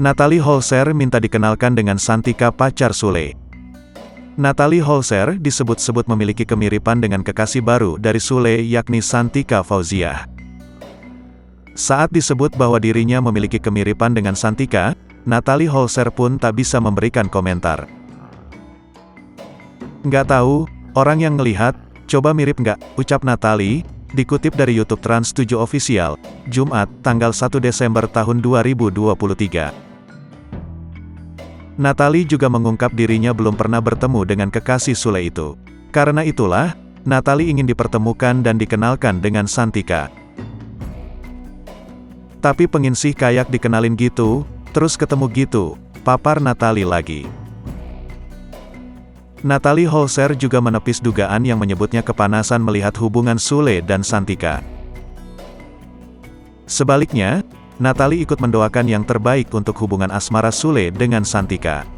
Natalie Holzer minta dikenalkan dengan Santika pacar Sule. Natalie Holzer disebut-sebut memiliki kemiripan dengan kekasih baru dari Sule yakni Santika Fauziah. Saat disebut bahwa dirinya memiliki kemiripan dengan Santika, Natalie Holzer pun tak bisa memberikan komentar. "Nggak tahu, orang yang ngelihat, coba mirip nggak?" ucap Natalie, dikutip dari YouTube Trans 7 Official, Jumat, tanggal 1 Desember tahun 2023. Natalie juga mengungkap dirinya belum pernah bertemu dengan kekasih Sule itu. Karena itulah, Natalie ingin dipertemukan dan dikenalkan dengan Santika. "Tapi pengen sih kayak dikenalin gitu, terus ketemu gitu," papar Natalie lagi. Natalie Holzer juga menepis dugaan yang menyebutnya kepanasan melihat hubungan Sule dan Santika. Sebaliknya, Natalie ikut mendoakan yang terbaik untuk hubungan asmara Sule dengan Santika.